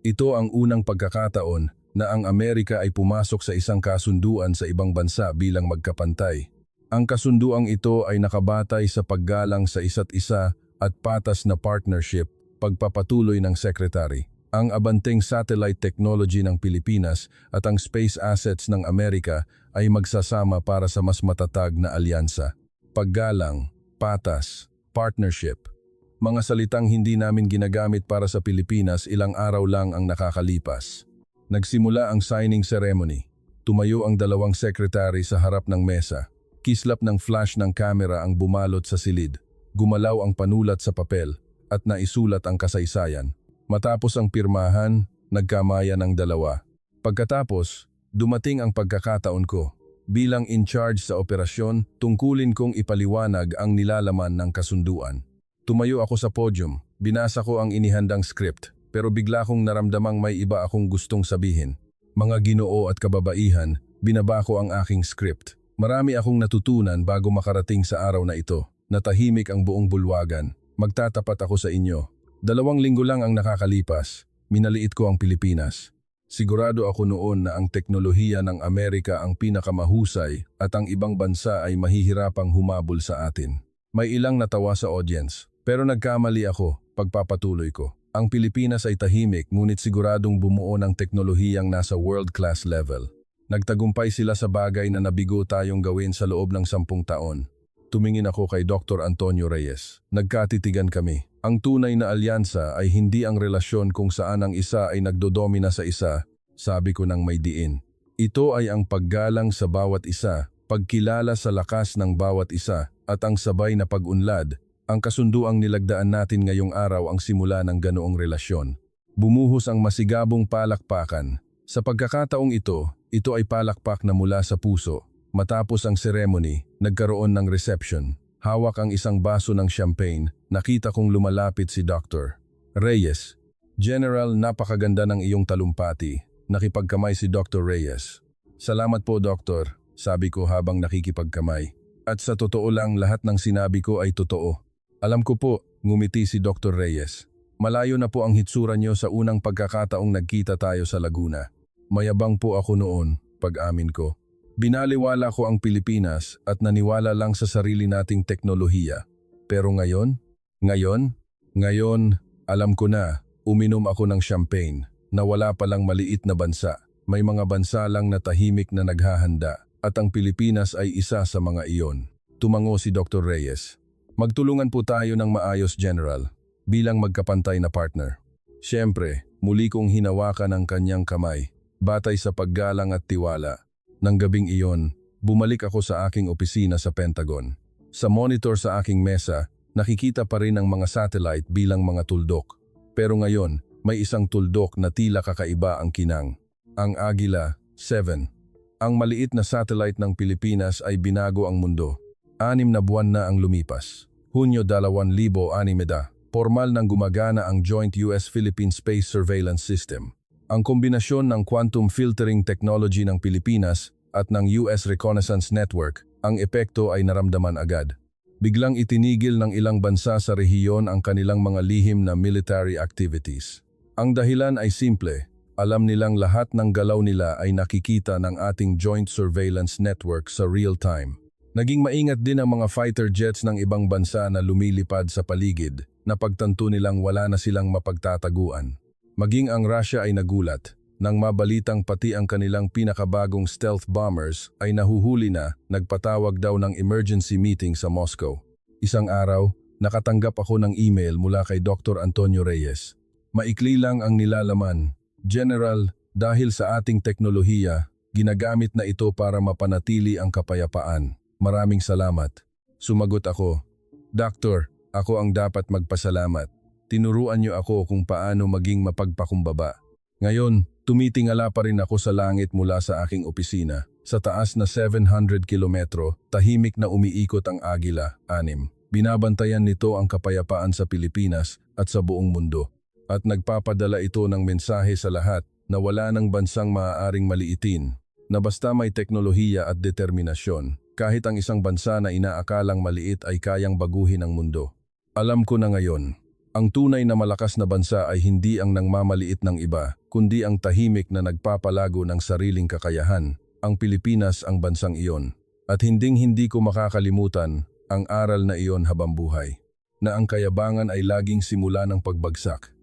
[SPEAKER 1] Ito ang unang pagkakataon na ang Amerika ay pumasok sa isang kasunduan sa ibang bansa bilang magkapantay. Ang kasunduang ito ay nakabatay sa paggalang sa isa't isa at patas na partnership, pagpapatuloy ng Secretary. Ang abanteng satellite technology ng Pilipinas at ang space assets ng Amerika ay magsasama para sa mas matatag na alyansa. Paggalang, patas, partnership. Mga salitang hindi namin ginagamit para sa Pilipinas, ilang araw lang ang nakakalipas. Nagsimula ang signing ceremony. Tumayo ang dalawang sekretary sa harap ng mesa. Kislap ng flash ng kamera ang bumalot sa silid. Gumalaw ang panulat sa papel at naisulat ang kasaysayan. Matapos ang pirmahan, nagkamayan ang dalawa. Pagkatapos, dumating ang pagkakataon ko. Bilang in charge sa operasyon, tungkulin kong ipaliwanag ang nilalaman ng kasunduan. Tumayo ako sa podium, binasa ko ang inihandang script, pero bigla kong naramdamang may iba akong gustong sabihin. Mga Ginoo at kababaihan, binaba ko ang aking script. Marami akong natutunan bago makarating sa araw na ito. Natahimik ang buong bulwagan. Magtatapat ako sa inyo. 2 linggo lang ang nakakalipas. Minaliit ko ang Pilipinas. Sigurado ako noon na ang teknolohiya ng Amerika ang pinakamahusay at ang ibang bansa ay mahihirapang humabol sa atin. May ilang natawa sa audience, pero nagkamali ako, pagpapatuloy ko. Ang Pilipinas ay tahimik ngunit siguradong bumuo ng teknolohiyang nasa world-class level. Nagtagumpay sila sa bagay na nabigo tayong gawin sa loob ng 10 taon. Tumingin ako kay Dr. Antonio Reyes. Nagkatitigan kami. Ang tunay na alyansa ay hindi ang relasyon kung saan ang isa ay nagdodomina sa isa, sabi ko nang may diin. Ito ay ang paggalang sa bawat isa, pagkilala sa lakas ng bawat isa, at ang sabay na pag-unlad. Ang kasunduang nilagdaan natin ngayong araw ang simula ng ganoong relasyon. Bumuhos ang masigabong palakpakan. Sa pagkakataong ito ay palakpak na mula sa puso. Matapos ang ceremony, nagkaroon ng reception. Hawak ang isang baso ng champagne, nakita kong lumalapit si Dr. Reyes. General, napakaganda ng iyong talumpati. Nakipagkamay si Dr. Reyes. Salamat po, Doktor, sabi ko habang nakikipagkamay. At sa totoo lang, lahat ng sinabi ko ay totoo. Alam ko po, ngumiti si Dr. Reyes. Malayo na po ang hitsura niyo sa unang pagkakataong nagkita tayo sa Laguna. Mayabang po ako noon, pag-amin ko. Binaliwala ko ang Pilipinas at naniwala lang sa sarili nating teknolohiya. Pero ngayon, alam ko na, uminom ako ng champagne, na wala palang maliit na bansa. May mga bansa lang na tahimik na naghahanda, at ang Pilipinas ay isa sa mga iyon. Tumango si Dr. Reyes. Magtulungan po tayo ng maayos, General, bilang magkapantay na partner. Siyempre, muli kong hinawakan ang kanyang kamay, batay sa paggalang at tiwala. Nang gabing iyon, bumalik ako sa aking opisina sa Pentagon. Sa monitor sa aking mesa, nakikita pa rin ang mga satellite bilang mga tuldok. Pero ngayon, may isang tuldok na tila kakaiba ang kinang. Ang Agila 7. Ang maliit na satellite ng Pilipinas ay binago ang mundo. 6 na buwan na ang lumipas. Hunyo 2006, formal nang gumagana ang Joint US-Philippine Space Surveillance System. Ang kombinasyon ng quantum filtering technology ng Pilipinas at ng US Reconnaissance Network, ang epekto ay naramdaman agad. Biglang itinigil ng ilang bansa sa rehiyon ang kanilang mga lihim na military activities. Ang dahilan ay simple, alam nilang lahat ng galaw nila ay nakikita ng ating Joint Surveillance Network sa real time. Naging maingat din ang mga fighter jets ng ibang bansa na lumilipad sa paligid, na pagtanto nilang wala na silang mapagtataguan. Maging ang Russia ay nagulat, nang mabalitang pati ang kanilang pinakabagong stealth bombers ay nahuhuli na, nagpatawag daw ng emergency meeting sa Moscow. Isang araw, nakatanggap ako ng email mula kay Dr. Antonio Reyes. Maikli lang ang nilalaman. General, dahil sa ating teknolohiya, ginagamit na ito para mapanatili ang kapayapaan. Maraming salamat. Sumagot ako. Doctor, ako ang dapat magpasalamat. Tinuruan niyo ako kung paano maging mapagpakumbaba. Ngayon, tumitingala pa rin ako sa langit mula sa aking opisina. Sa taas na 700 kilometro, tahimik na umiikot ang Agila 6. Binabantayan nito ang kapayapaan sa Pilipinas at sa buong mundo. At nagpapadala ito ng mensahe sa lahat na wala ng bansang maaaring maliitin. na basta may teknolohiya at determinasyon, kahit ang isang bansa na inaakalang maliit ay kayang baguhin ang mundo. Alam ko na ngayon, ang tunay na malakas na bansa ay hindi ang nangmamaliit ng iba, kundi ang tahimik na nagpapalago ng sariling kakayahan. Ang Pilipinas ang bansang iyon. At hinding-hindi ko makakalimutan ang aral na iyon habang buhay, na ang kayabangan ay laging simula ng pagbagsak.